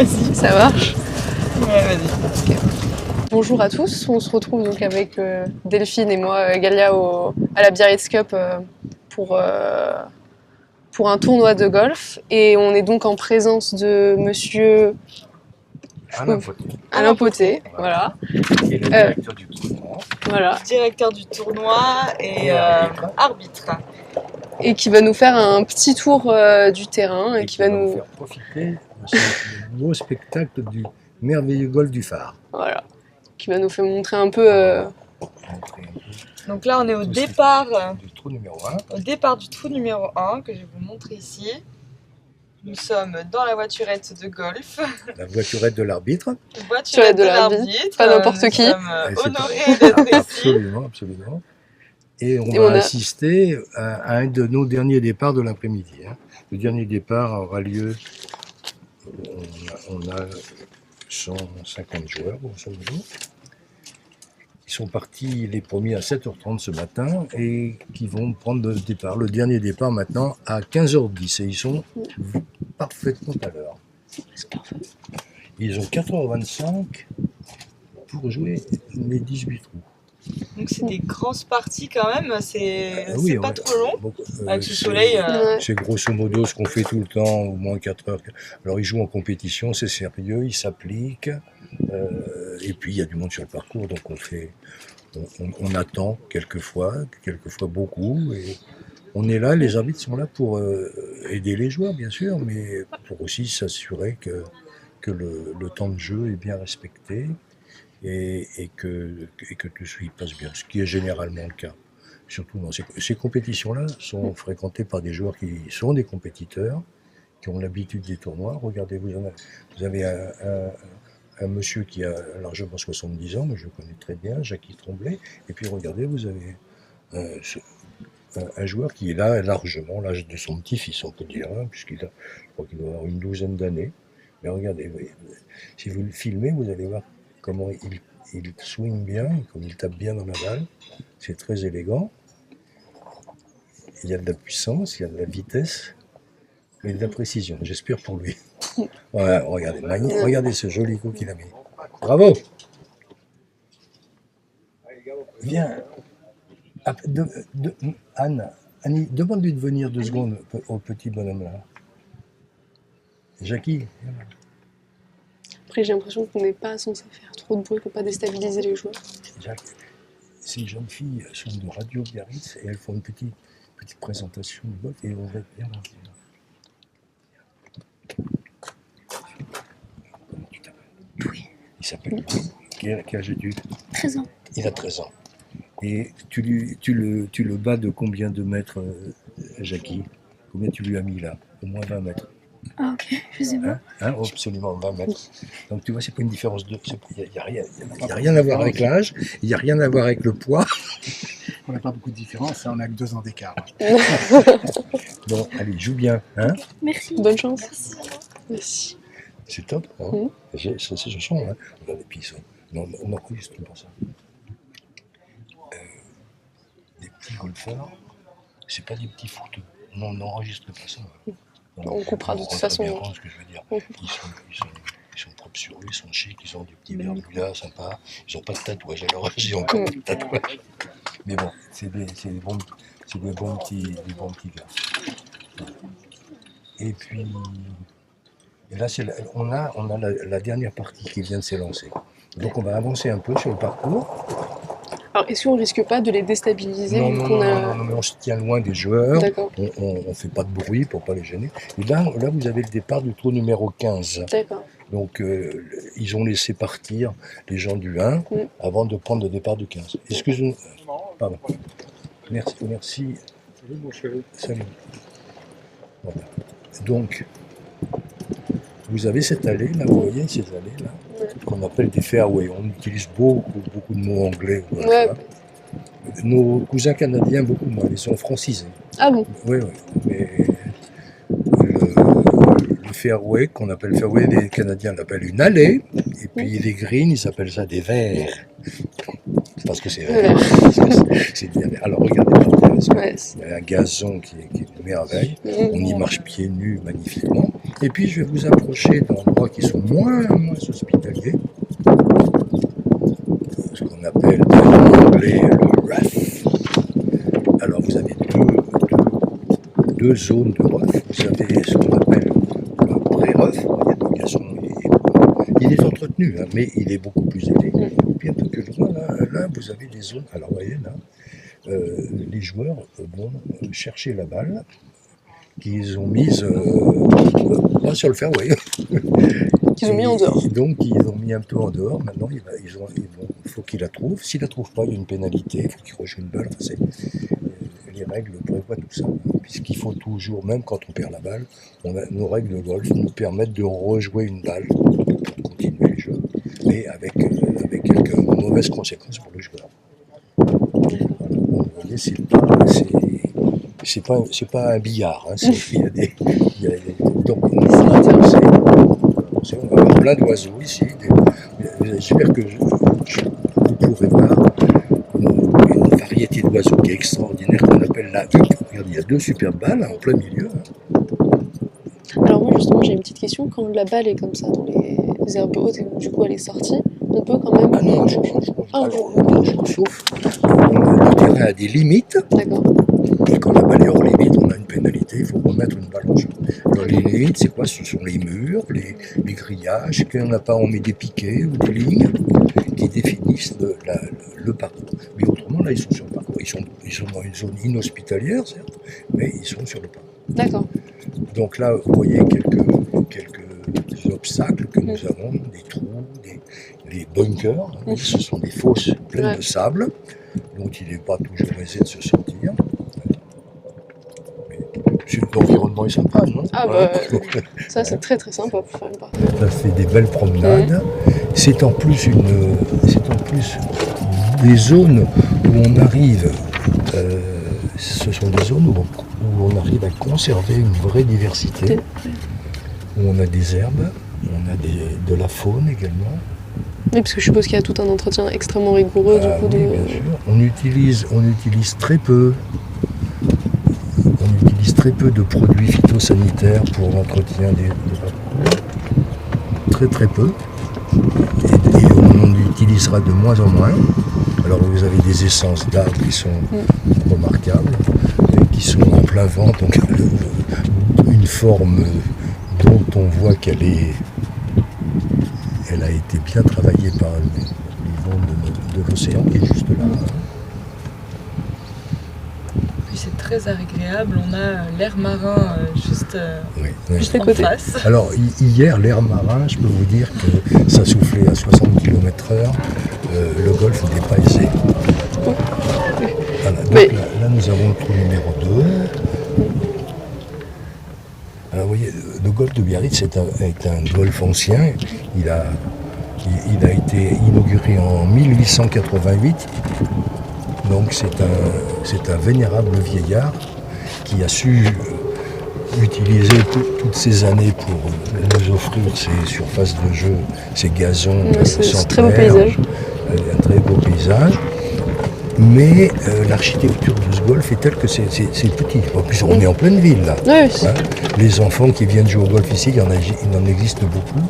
Vas-y. Ça marche. Ouais, vas-y. Bonjour à tous, on se retrouve donc avec Delphine et moi, Galia, à la Biarritz Cup pour un tournoi de golf. Et on est donc en présence de monsieur Alain Poté, voilà. Qui est le directeur du tournoi. Voilà. Directeur du tournoi et arbitre. Et qui va nous faire un petit tour du terrain et qui va nous faire profiter de ce beau spectacle du merveilleux golf du Phare. Voilà. Qui va nous faire montrer un peu. Donc là, on est au départ du trou numéro 1. Au départ du trou numéro 1, que je vais vous montrer ici. Nous sommes dans la voiturette de golf. La voiturette de l'arbitre. Voiturette de l'arbitre. Pas n'importe qui. Nous sommes honorés d'être ici. Absolument, absolument. Et on va assister à un de nos derniers départs de l'après-midi. Le dernier départ aura lieu. On a 150 joueurs, grosso modo. Ils sont partis les premiers à 7h30 ce matin et qui vont prendre le départ. Le dernier départ maintenant à 15h10 et ils sont parfaitement à l'heure. C'est parfait. Ils ont 4h25 pour jouer les 18 trous. Donc c'est des grosses parties quand même, c'est pas trop long. Bon, avec ce soleil. C'est grosso modo ce qu'on fait tout le temps, au moins 4 heures. Alors ils jouent en compétition, c'est sérieux, ils s'appliquent. Et puis il y a du monde sur le parcours, donc on attend quelquefois beaucoup. Et on est là, les arbitres sont là pour aider les joueurs bien sûr, mais pour aussi s'assurer que le temps de jeu est bien respecté. Et que tout se passe bien, ce qui est généralement le cas. Surtout dans ces compétitions-là sont fréquentées par des joueurs qui sont des compétiteurs, qui ont l'habitude des tournois. Regardez, vous avez un monsieur qui a largement 70 ans, mais je le connais très bien, Jackie Tremblay. Et puis regardez, vous avez un joueur qui est là largement l'âge de son petit-fils, on peut dire, je crois qu'il doit avoir une douzaine d'années. Mais regardez, si vous le filmez, vous allez voir comment il swing bien, comme il tape bien dans la balle. C'est très élégant. Il y a de la puissance, il y a de la vitesse, mais de la précision. J'espère pour lui. Ouais, regardez ce joli coup qu'il a mis. Bravo! Viens. Annie, demande-lui de venir 2 secondes au petit bonhomme là. Jackie. Après, j'ai l'impression qu'on n'est pas censé faire trop de bruit pour pas déstabiliser les joueurs. Ces jeunes filles sont de Radio Biarritz et elles font une petite présentation de golf et on va bien voir. Comment tu t'appelles? Louis. Il s'appelle Louis. Quel âge as-tu? 13 ans. Il a 13 ans. Et tu le bats de combien de mètres, Jackie? Combien tu lui as mis là? Au moins 20 mètres. Ah ok, je sais pas. Absolument, 20 mètres. Donc tu vois, c'est pas une différence de... Il n'y a rien à voir avec l'âge, il n'y a rien à voir avec le poids. On n'a pas beaucoup de différence, on n'a que 2 ans d'écart. Bon, allez, joue bien. Merci. Bonne chance. Merci. C'est top. Je sens. Regardez, puis on enregistre pour ça. Des petits golfeurs, c'est pas des petits footeux. Non, on n'enregistre pas ça. On coupera de toute façon. Ce que je veux dire. Ils sont propres sur eux, ils sont chics, ils ont des petits bermudas sympas. Ils n'ont pas de tatouage, alors j'ai encore pas de tatouage. Mais bon, c'est des bons petits gars. Et puis, là, on a la dernière partie qui vient de s'élancer. Donc on va avancer un peu sur le parcours. Alors, est-ce qu'on risque pas de les déstabiliser Non, mais on se tient loin des joueurs. On ne fait pas de bruit pour ne pas les gêner. Et là, vous avez le départ du trou numéro 15. D'accord. Donc, ils ont laissé partir les gens du 1 avant de prendre le départ du 15. Excuse-moi. Pardon. Merci. Salut mon chéri. Salut. Voilà. Donc, vous avez cette allée, là, vous voyez, ces allées-là, qu'on appelle des fairways. On utilise beaucoup de mots anglais. Voilà. Nos cousins canadiens, beaucoup moins, ils sont francisés. Ah bon? Oui. Mais le fairway, qu'on appelle fairway, les Canadiens l'appellent une allée, et puis les greens, ils appellent ça des verts. Parce que c'est vert. C'est bien vert. Alors regardez par terre, il y a un gazon qui est merveille. On y marche pieds nus magnifiquement. Et puis je vais vous approcher d'endroits qui sont moins hospitaliers. Ce qu'on appelle en anglais le RAF. Alors vous avez deux zones de RAF. Vous avez ce qu'on appelle le pré-RAF. Il y a deux gazons. Il est entretenu, hein, mais il est beaucoup plus élevé. Puis un peu plus loin, là, vous avez des zones. Alors vous voyez là, les joueurs vont chercher la balle qu'ils ont mise pas sur le fairway. Qu'ils ont mis en dehors. Donc ils ont mis un peu en dehors. Maintenant, il faut qu'ils la trouvent. S'ils la trouvent pas, il y a une pénalité. Il faut qu'ils rejouent une balle. Enfin, les règles prévoient tout ça. Puisqu'il faut toujours, même quand on perd la balle, nos règles de golf nous permettent de rejouer une balle pour continuer le jeu, mais avec quelques mauvaises conséquences pour le joueur. Voilà. Vous voyez, c'est pas un billard. Hein, donc on va avoir plein d'oiseaux ici. J'espère que vous pourrez voir une variété d'oiseaux qui est extraordinaire, qu'on appelle la huppe. Regardez, il y a deux superbes balles en plein milieu. Hein. Alors moi justement j'ai une petite question, quand la balle est comme ça dans les herbes hautes et du coup elle est sortie, on peut quand même... Ah non, sauf le terrain a des limites. D'accord. Et quand la balle est hors limite, on a une pénalité, il faut remettre une balle en jeu. Alors les limites, c'est quoi? Ce sont les murs, les grillages, quand on n'a pas, on met des piquets ou des lignes qui définissent le parcours. Mais autrement, là, ils sont sur le parcours. Ils sont dans une zone inhospitalière, certes, mais ils sont sur le parcours. D'accord. Donc là, vous voyez quelques obstacles que nous avons, des trous, des bunkers. Hein, ce sont des fosses pleines de sable, dont il n'est pas toujours aisé de se sortir. L'environnement est sympa, non? Ah bah, ça c'est très très sympa pour faire une partie. Ça fait des belles promenades. C'est en plus des zones où on arrive, ce sont des zones où on arrive à conserver une vraie diversité, où on a des herbes, on a de la faune également. Oui, parce que je suppose qu'il y a tout un entretien extrêmement rigoureux du coup. Oui, bien sûr. On utilise très peu. Très peu de produits phytosanitaires pour l'entretien des parcours. Très très peu. Et on en utilisera de moins en moins. Alors vous avez des essences d'arbres qui sont remarquables, et qui sont en plein vent, donc une forme dont on voit elle a été bien travaillée par les ondes de l'océan qui est juste là. C'est très agréable, on a l'air marin juste à côté. Face. Alors hier, l'air marin, je peux vous dire que ça soufflait à 60 km/h, le golf n'est pas aisé. Voilà, donc là, nous avons le trou numéro 2. Alors vous voyez, le golf de Biarritz est un golf ancien, il a été inauguré en 1888. Donc c'est un vénérable vieillard qui a su utiliser toutes ces années pour nous offrir ses surfaces de jeu, ses gazons c'est un très beau paysage. Un très beau paysage. Mais l'architecture de ce golf est telle que c'est petit. En plus, on est en pleine ville là. Oui. Hein, les enfants qui viennent jouer au golf ici, il en existe beaucoup.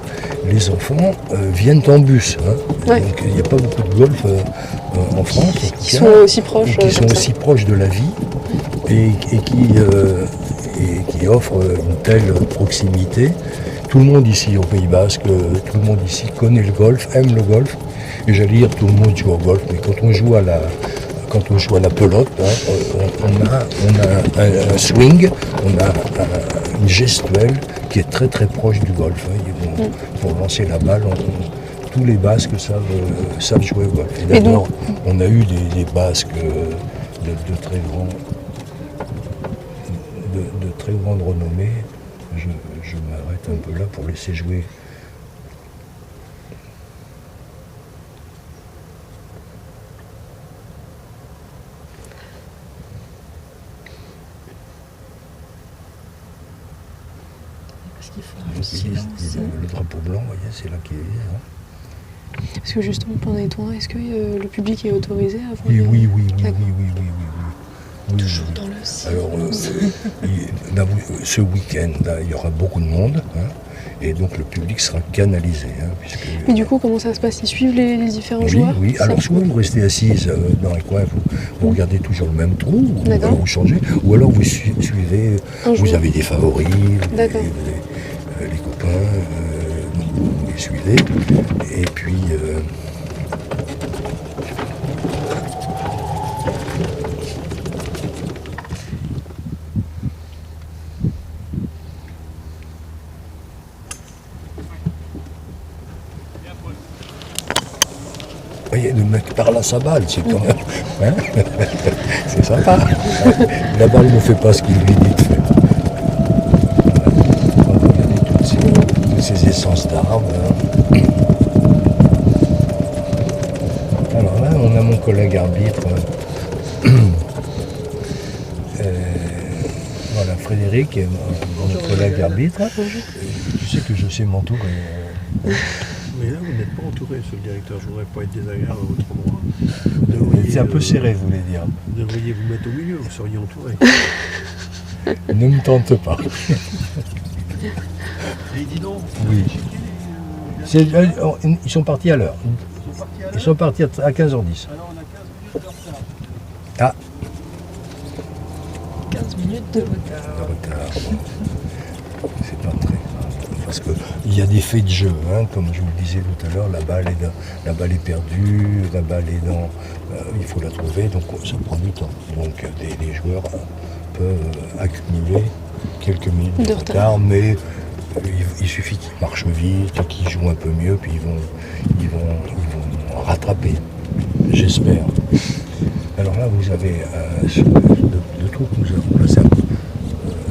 Les enfants viennent en bus. Hein. Donc il n'y a pas beaucoup de golf en France. Qui sont aussi proches. Qui sont aussi proches de la vie et qui offrent une telle proximité. Tout le monde ici au Pays Basque, tout le monde ici connaît le golf, aime le golf. Et j'allais dire tout le monde joue au golf, mais quand on joue à la pelote, hein, on a un swing, on a une gestuelle qui est très très proche du golf. Hein. Pour lancer la balle, tous les Basques savent jouer au golf. Et d'abord, on a eu des Basques de très grande renommée. Je m'arrête un peu là pour laisser jouer. Le drapeau blanc, vous voyez, c'est là qu'il est. Hein. Parce que justement, pendant les tournois, est-ce que le public est autorisé à voir Oui. Toujours dans le Alors, ce week-end, là, il y aura beaucoup de monde, hein, et donc le public sera canalisé. Hein, puisque, Mais du coup, comment ça se passe? Ils suivent les différents joueurs? Oui. Alors, soit vous restez assise dans les coins, vous regardez toujours le même trou, ou alors vous changez, ou alors vous suivez, vous avez des favoris, les copains, vous les suivez, et puis... Vous voyez, le mec parle à sa balle, c'est quand même... Hein, c'est sympa. La balle ne fait pas ce qu'il lui dit de faire. Voilà. On va regarder toutes ces essences d'arbres. Alors là, on a mon collègue arbitre. Voilà, Frédéric, mon collègue arbitre. Tu sais que je sais m'entourer. Mais là, vous n'êtes pas entouré, monsieur le directeur. Je ne voudrais pas être désagréable à votre endroit. C'est un peu serré, vous voulez dire. Vous devriez vous mettre au milieu, vous seriez entouré. Ne me tente pas. Et dis donc. Oui. Ils sont partis à l'heure. Ils sont partis à 15h10. Alors, on a 15 minutes de retard. Ah. 15 minutes de retard. C'est pas très grave. Parce qu'il y a des faits de jeu, hein, comme je vous le disais tout à l'heure, la balle est perdue, la balle est dans... il faut la trouver, donc ça prend du temps. Donc les joueurs peuvent accumuler quelques minutes de retard, mais il suffit qu'ils marchent vite, qu'ils jouent un peu mieux, puis ils vont rattraper, j'espère. Alors là, vous avez le trou que nous avons placé.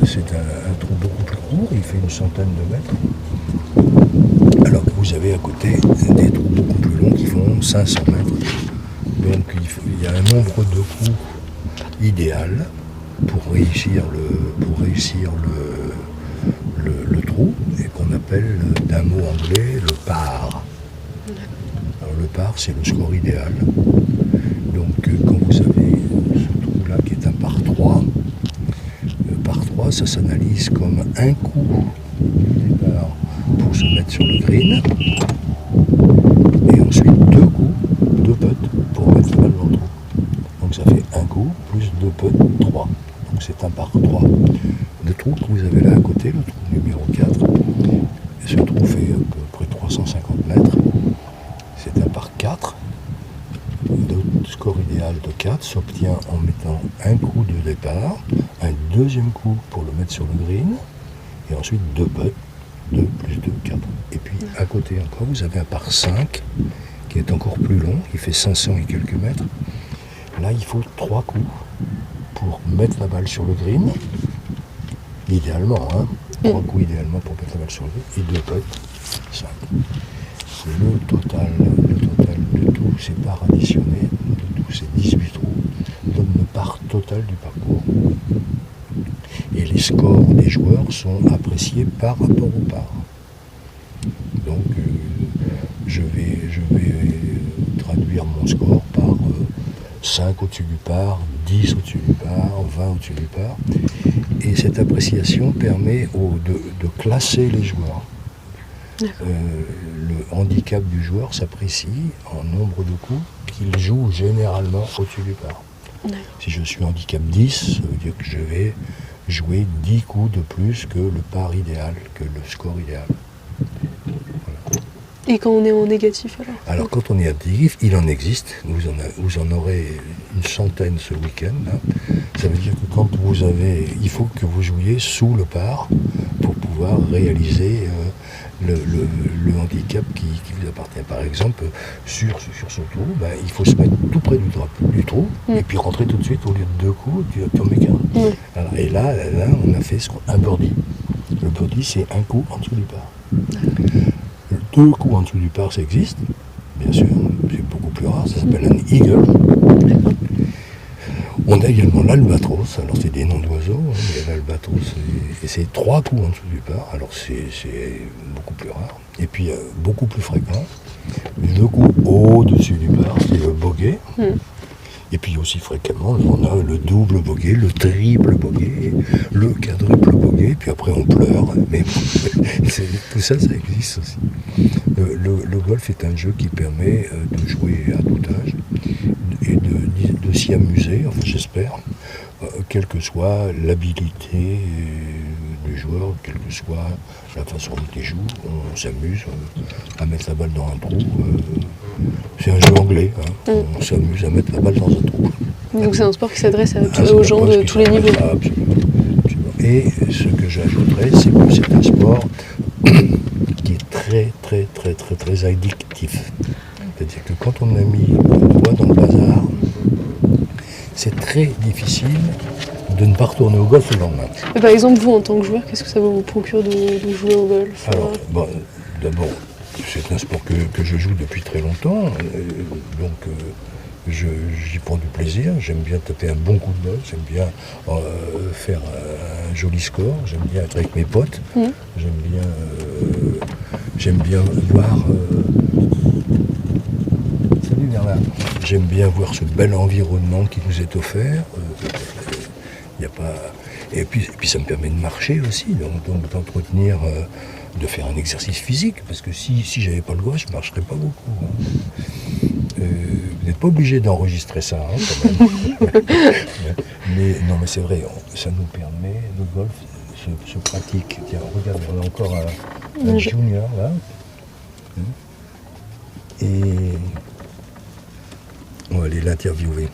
C'est un trou beaucoup plus court, il fait une centaine de mètres. Alors que vous avez à côté des trous beaucoup plus longs qui font 500 mètres. Donc il y a un nombre de coups idéal pour réussir le trou, et qu'on appelle d'un mot anglais le par. Alors le par, c'est le score idéal. Donc quand vous avez ce trou-là qui est un par 3, ça s'analyse comme un coup du départ pour se mettre sur le green, et ensuite deux coups, deux putts pour mettre la balle dans le trou. Donc ça fait un coup plus deux putts, 3. Donc c'est un par 3. Le trou que vous avez là à côté, le trou numéro 4, ce trou fait à peu près 350 mètres. C'est un par 4. Le score idéal de 4 s'obtient en mettant un coup de départ, un deuxième coup pour le mettre sur le green, et ensuite deux putts, 2 plus 2, 4. Et puis à côté encore, vous avez un par 5 qui est encore plus long, il fait 500 et quelques mètres. Là, il faut 3 coups pour mettre la balle sur le green, idéalement, hein, 3 coups idéalement pour mettre la balle sur le green, et 2 putts, 5. Le total de tout, c'est par additionné, de tous ces 18 trous, donne le par total du parcours. Et les scores des joueurs sont appréciés par rapport au par. Donc je vais traduire mon score par 5 au-dessus du par, 10 au-dessus du par, 20 au-dessus du par. Et cette appréciation permet de classer les joueurs. Le handicap du joueur s'apprécie en nombre de coups qu'il joue généralement au-dessus du par. Si je suis handicap 10, ça veut dire que je vais jouer 10 coups de plus que le par idéal, que le score idéal. Voilà. Et quand on est en négatif alors? Alors quand on est négatif, il en existe, vous en aurez une centaine ce week-end. Hein. Ça veut dire que quand il faut que vous jouiez sous le par pour pouvoir réaliser le handicap qui vous appartient. Par exemple, sur ce trou, il faut se mettre tout près du trou et puis rentrer tout de suite au lieu de 2 coups, tu en mets qu'un. Alors, et là, on a fait un birdie. Le birdie, c'est un coup en dessous du par. 2 coups en dessous du par, ça existe, bien sûr, c'est beaucoup plus rare, ça s'appelle un eagle. On a également l'albatros, alors c'est des noms d'oiseaux, hein, mais l'albatros, et c'est 3 coups en dessous du par, alors c'est beaucoup plus rare. Et puis beaucoup plus fréquent, 2 coups au-dessus du par, c'est le bogey. Et puis aussi fréquemment, on a le double bogey, le triple bogey, le quadruple bogey, puis après on pleure. Mais bon, tout ça, ça existe aussi. Le golf est un jeu qui permet de jouer à tout âge et de s'y amuser, enfin j'espère, quelle que soit l'habilité du joueur, quelle que soit la façon dont il joue, on s'amuse à mettre la balle dans un trou. C'est un jeu anglais, hein. On s'amuse à mettre la balle dans un trou. Donc c'est un sport qui s'adresse C'est aux un gens sport de qui tous les s'adresse niveaux. Absolument, absolument. Et ce que j'ajouterais, c'est que c'est un sport qui est très, très, très, très, très addictif. C'est-à-dire que quand on a mis le doigt dans le bazar, c'est très difficile de ne pas retourner au golf le lendemain. Mais par exemple, vous, en tant que joueur, qu'est-ce que ça vous procure de jouer au golf? Alors, bon, d'abord, c'est un sport que je joue depuis très longtemps, donc j'y prends du plaisir. J'aime bien taper un bon coup de balle, j'aime bien faire un joli score, j'aime bien être avec mes potes, j'aime bien voir. Salut Bernard. J'aime bien voir ce bel environnement qui nous est offert. Y a pas... Et puis ça me permet de marcher aussi, donc d'entretenir, de faire un exercice physique, parce que si j'avais pas le golf, je ne marcherais pas beaucoup. Hein. Vous n'êtes pas obligé d'enregistrer ça, hein, quand même. mais c'est vrai, ça nous permet, le golf se pratique. Tiens, regarde, on a encore un junior là. Et on va aller l'interviewer.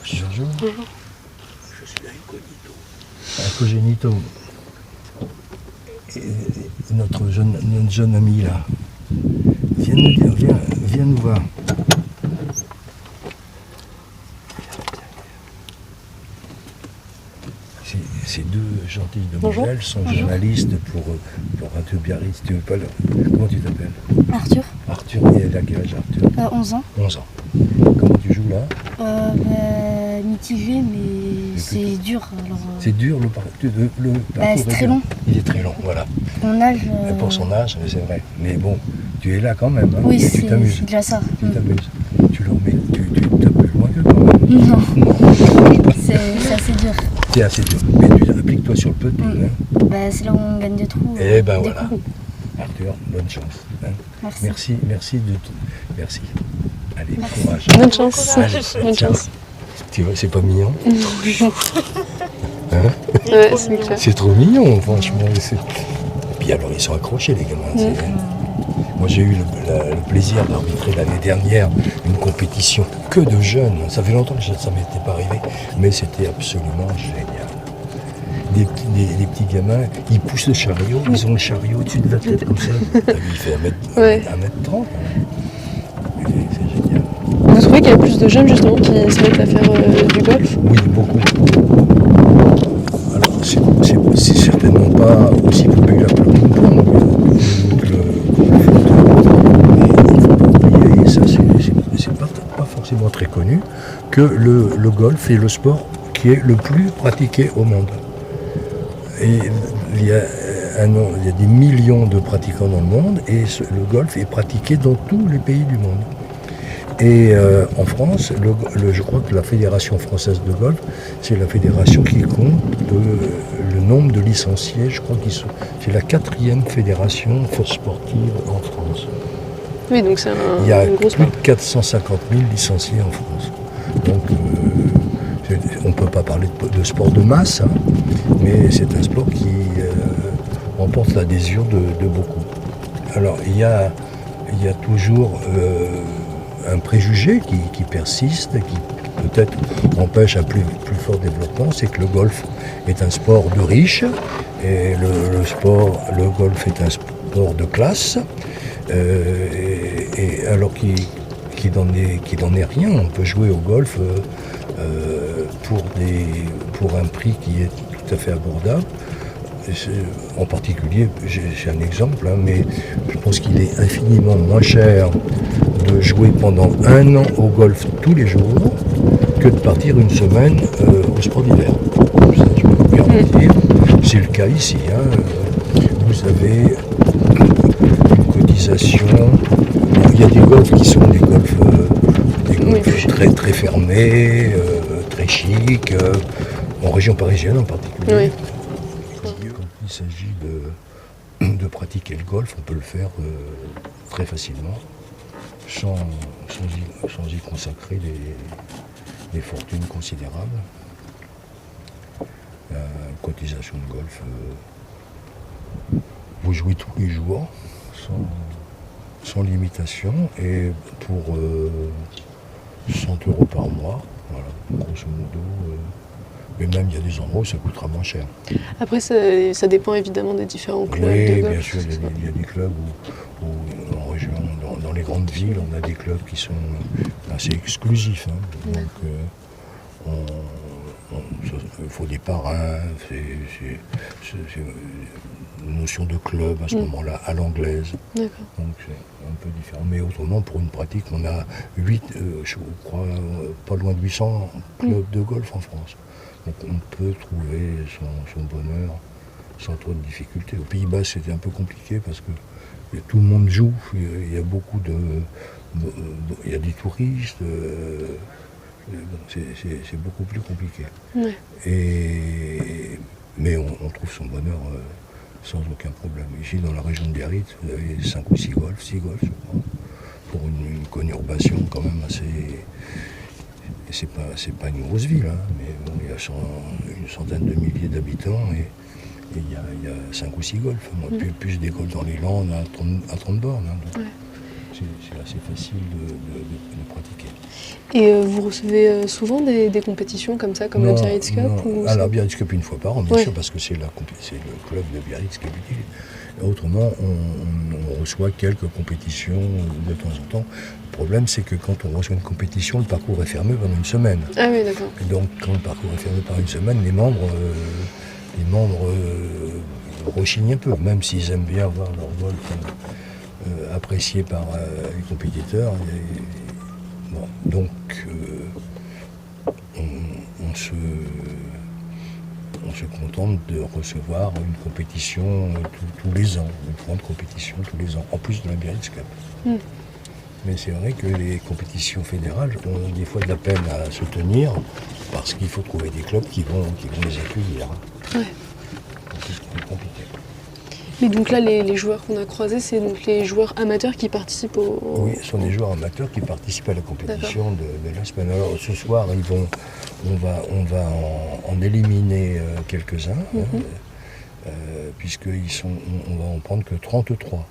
Bonjour. Bonjour. Je suis Incognito. Et notre jeune ami là. Viens nous dire, viens nous voir. Ces deux gentilles demoiselles sont journalistes pour Radio Biarritz. Tu veux pas Comment tu t'appelles? Arthur. Arthur, et elle a quel âge, Arthur? 11 ans. 11 ans. Comment tu joues là? Mitigé, mais c'est dur. Alors, c'est dur le parcours c'est très long. Il est très long, voilà. Mon âge. Pour son âge, c'est vrai. Mais bon, tu es là quand même. Hein, oui, et tu t'amuses. C'est déjà ça. Tu t'amuses. Tu leur mets. Tu tapes plus loin que quand même. Non. C'est assez dur. C'est assez dur. Mais tu appliques-toi sur le petit. Hein. C'est là où on gagne des trous. Et ben voilà. Coups. Arthur, bonne chance. Hein. Merci. Merci de tout. Merci. Allez, Merci. courage. Bonne chance. Allez, bonne chance. Tu vois, c'est pas mignon? Hein? Ouais, c'est clair. C'est trop mignon, franchement. Et puis alors, ils sont accrochés, les gamins. Moi, j'ai eu le plaisir d'arbitrer l'année dernière une compétition que de jeunes. Ça fait longtemps que ça ne m'était pas arrivé, mais c'était absolument génial. Des petits gamins, ils poussent le chariot, ils ont le chariot au-dessus de la tête comme ça. Il fait 1m30. C'est génial. Vous trouvez qu'il y a plus de jeunes justement qui se mettent à faire du golf? Oui, beaucoup. Alors, c'est certainement pas aussi populaire que le ping-pong, que le foot. Mais il ne faut pas oublier, et ça c'est pas forcément très connu, que le golf est le sport qui est le plus pratiqué au monde. Et il y a des millions de pratiquants dans le monde et le golf est pratiqué dans tous les pays du monde. Et en France, je crois que la Fédération française de golf, c'est la fédération qui compte le nombre de licenciés. Je crois c'est la 4e fédération sportive en France. Oui, donc c'est Il y a plus de 450 000 licenciés en France. Donc on ne peut pas parler de sport de masse, hein, mais c'est un sport qui remporte l'adhésion de beaucoup. Alors il y a toujours un préjugé qui persiste, qui peut-être empêche un plus fort développement, c'est que le golf est un sport de riches, et le golf est un sport de classe, et alors qu'il n'en est rien. On peut jouer au golf pour un prix qui est tout à fait abordable. En particulier, j'ai un exemple, hein, mais je pense qu'il est infiniment moins cher de jouer pendant 1 an au golf tous les jours que de partir une semaine au sport d'hiver. Ça, je peux vous garantir. C'est le cas ici. Hein. Vous avez une cotisation. Bon, il y a des golfs qui sont des golfs, très, très fermés, très chics, en région parisienne en particulier. Quand il s'agit de pratiquer le golf, on peut le faire très facilement, sans y consacrer des fortunes considérables. La cotisation de golf, vous jouez tous les jours, sans limitation, et pour 100 € par mois, voilà, grosso modo. Mais même il y a des endroits où ça coûtera moins cher. Après, ça dépend évidemment des différents clubs de Oui, golf. bien sûr, il y a des clubs où en région, dans les grandes villes, on a des clubs qui sont assez exclusifs. Hein. Donc, il faut des parrains, c'est une notion de club à ce moment-là, à l'anglaise. D'accord. Donc c'est un peu différent. Mais autrement, pour une pratique, on a je crois, pas loin de 800 clubs de golf en France. Donc on peut trouver son bonheur sans trop de difficultés. Aux Pays-Bas, c'était un peu compliqué parce que tout le monde joue. Il y a beaucoup il y a des touristes. C'est beaucoup plus compliqué. Ouais. Mais on trouve son bonheur sans aucun problème. Ici, dans la région de Biarritz, vous avez 5 ou 6 golfs, je crois, pour une conurbation quand même assez... C'est pas une grosse ville, hein, mais bon, il y a une centaine de milliers d'habitants et il y a 5 ou 6 golfs. Moi, plus des golfs dans les Landes à 30 bornes. Hein, donc c'est assez facile de pratiquer. Et vous recevez souvent des compétitions comme ça, comme la Biarritz Cup la Biarritz Cup une fois par an, bien sûr, parce que c'est le club de Biarritz qui est utile. Autrement, on reçoit quelques compétitions de temps en temps. Le problème, c'est que quand on reçoit une compétition, le parcours est fermé pendant une semaine. Ah oui, d'accord. Et donc, quand le parcours est fermé pendant une semaine, les membres rechignent un peu, même s'ils aiment bien voir leur golf apprécié par les compétiteurs. Donc, on se contente de recevoir une compétition tous les ans, une grande compétition tous les ans, en plus de la Biarritz Cup. Mais c'est vrai que les compétitions fédérales ont des fois de la peine à se tenir parce qu'il faut trouver des clubs qui vont les accueillir. Ouais. Donc c'est compliqué. Mais donc là, les joueurs qu'on a croisés, c'est donc les joueurs amateurs qui participent au... Oui, ce sont des joueurs amateurs qui participent à la compétition de la semaine. Alors ce soir, on va en éliminer quelques-uns, puisqu'on va en prendre que 33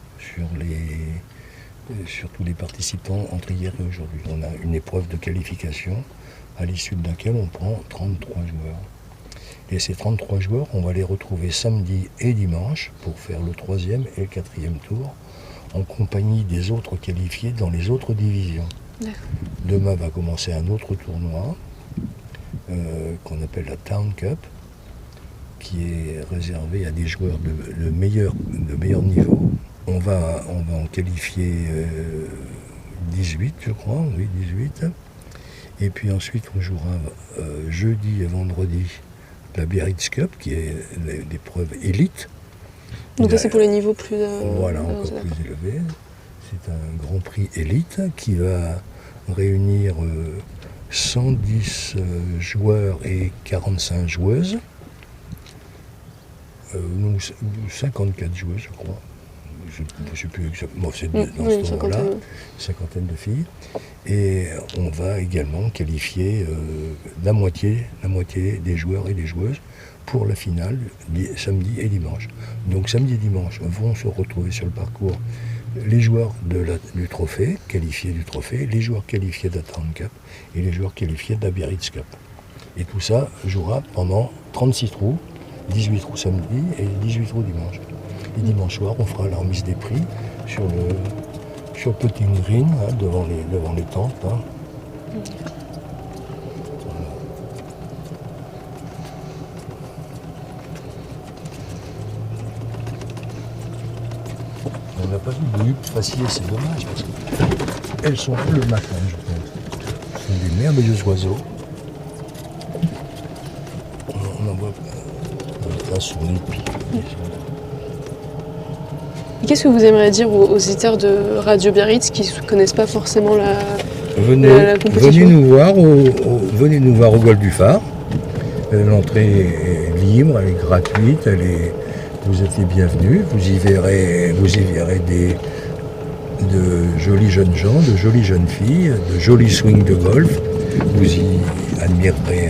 sur tous les participants entre hier et aujourd'hui. On a une épreuve de qualification à l'issue de laquelle on prend 33 joueurs. Et ces 33 joueurs, on va les retrouver samedi et dimanche pour faire le 3e et le 4e tour en compagnie des autres qualifiés dans les autres divisions. D'accord. Demain va commencer un autre tournoi qu'on appelle la Town Cup, qui est réservé à des joueurs de meilleur niveau. On va en qualifier 18, je crois, oui, 18. Et puis ensuite, on jouera jeudi et vendredi la Biarritz Cup, qui est l'épreuve élite. Donc ça, c'est pour les niveaux plus... voilà, encore plus élevés. C'est un grand prix élite qui va réunir 110 joueurs et 45 joueuses. 54 joueuses, je crois. Je ne sais plus exactement, c'est dans ce tournoi-là, cinquantaine de filles. Et on va également qualifier la moitié des joueurs et des joueuses pour la finale samedi et dimanche. Donc samedi et dimanche vont se retrouver sur le parcours les joueurs du trophée, qualifiés du trophée, les joueurs qualifiés de la Town Cup et les joueurs qualifiés de la Biarritz Cup. Et tout ça jouera pendant 36 trous, 18 trous samedi et 18 trous dimanche. Et dimanche soir, on fera la remise des prix sur le putting green, devant les tentes. Voilà. On n'a pas vu de huppe facile, c'est dommage, parce qu'elles sont le matin, je pense. Ce sont des merveilleux oiseaux. On en voit là sur les pieds. Qu'est-ce que vous aimeriez dire aux auditeurs de Radio Biarritz qui ne connaissent pas forcément la compétition? Venez nous voir au Golfe du Phare. L'entrée est libre, elle est gratuite, vous êtes les bienvenus. Vous y verrez de jolis jeunes gens, de jolies jeunes filles, de jolis swings de golf. Vous y admirerez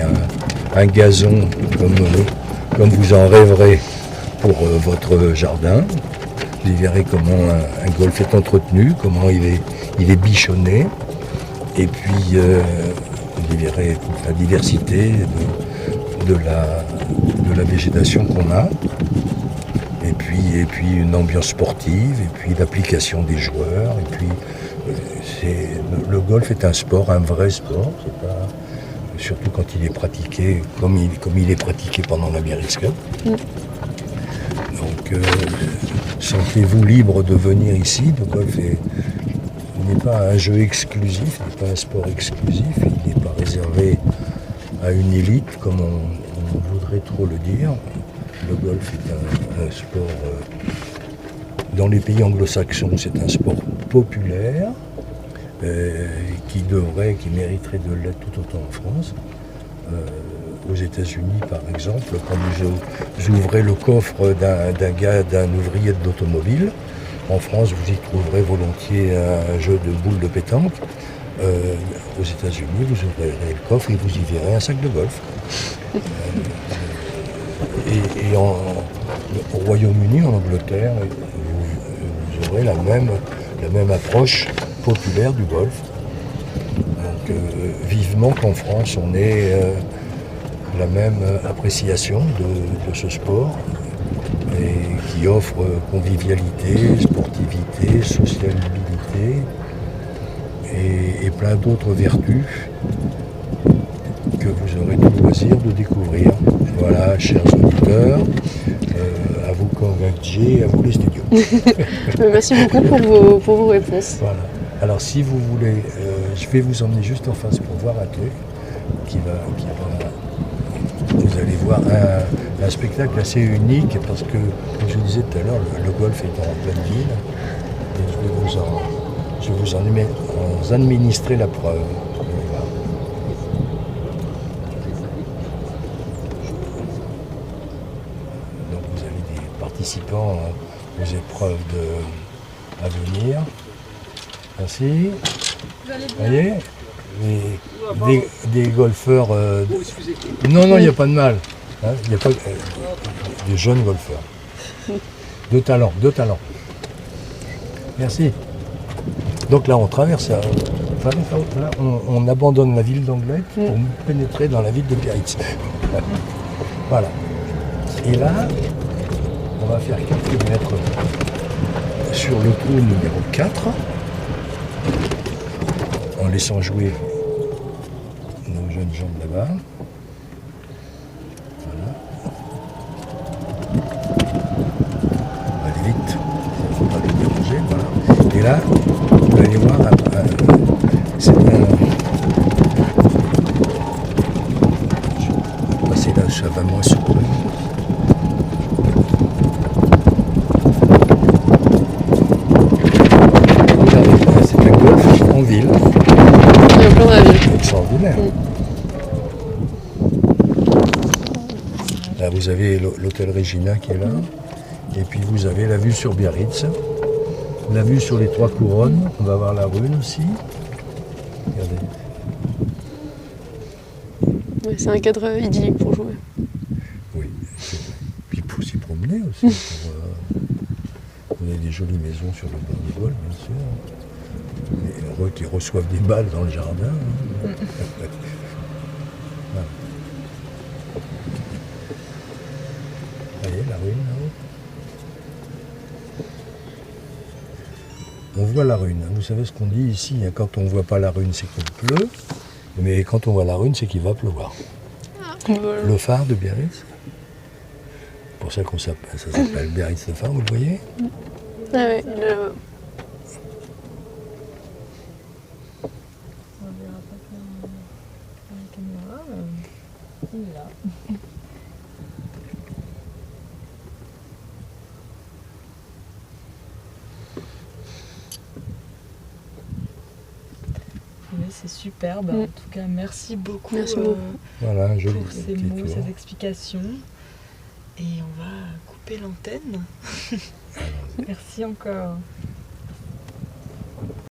un gazon comme vous en rêverez pour votre jardin. Vous y verrez comment un golf est entretenu, comment il est bichonné. Et puis vous y verrez toute la diversité de la végétation qu'on a. Et puis une ambiance sportive, et puis l'application des joueurs. Et puis le golf est un sport, un vrai sport. C'est pas, surtout quand il est pratiqué comme il est pratiqué pendant la Biarritz Cup. Donc sentez-vous libre de venir ici. Le golf n'est pas un jeu exclusif, n'est pas un sport exclusif, il n'est pas réservé à une élite comme on voudrait trop le dire. Le golf est un sport, dans les pays anglo-saxons, c'est un sport populaire qui mériterait de l'être tout autant en France. Aux États-Unis, par exemple, quand vous ouvrez le coffre d'un ouvrier de l'automobile, en France, vous y trouverez volontiers un jeu de boules de pétanque. Aux États-Unis, vous ouvrirez le coffre et vous y verrez un sac de golf. Et au Royaume-Uni, en Angleterre, vous aurez la même approche populaire du golf. Donc vivement qu'en France, on ait la même appréciation de ce sport et qui offre convivialité, sportivité, sociabilité et plein d'autres vertus que vous aurez tout loisir de découvrir. Voilà, chers auditeurs, à vous Convainc, à vous les studios. Merci beaucoup pour vos réponses. Voilà. Alors si vous voulez, je vais vous emmener juste en face pour voir un truc qui va vous allez voir un spectacle assez unique parce que, comme je vous disais tout à l'heure, le golf est en pleine ville et je vais vous en administrer la preuve. Donc vous avez des participants aux épreuves à venir. Ainsi, vous voyez, des golfeurs. Non, il n'y a pas de mal. Hein, il n'y a pas des jeunes golfeurs. De talent. Merci. Donc là, on traverse. Là, on abandonne la ville d'Anglet pour pénétrer dans la ville de Biarritz. Voilà. Et là, on va faire quelques mètres sur le trou numéro 4. En laissant jouer nos jeunes gens de là-bas. Voilà. On va aller vite, il ne faut pas les déranger. Voilà. Et là, vous allez voir, c'est je vais passer là, ça va moins souple. C'est un golf en ville. Plein de la ville. Extraordinaire. Là, vous avez l'hôtel Regina qui est là. Et puis vous avez la vue sur Biarritz. La vue sur les Trois Couronnes. On va voir la Rhune aussi. Regardez. Ouais, c'est un cadre idyllique pour jouer. Oui. Puis pour s'y promener aussi. Vous avez des jolies maisons sur le bord du golfe, bien sûr. Qui reçoivent des balles dans le jardin. Voilà. Vous voyez la Rhune là-haut. On voit la Rhune. Vous savez ce qu'on dit ici, hein, quand on ne voit pas la Rhune, c'est qu'il pleut. Mais quand on voit la Rhune, c'est qu'il va pleuvoir. Voilà. Le phare de Biarritz. C'est pour ça ça s'appelle Biarritz le phare, vous le voyez? Ah ouais, mais c'est superbe. Mm. En tout cas, merci beaucoup, Merci beaucoup. Voilà, un joli pour ces petit mots, tour. ces explications. Et on va couper l'antenne. Merci encore.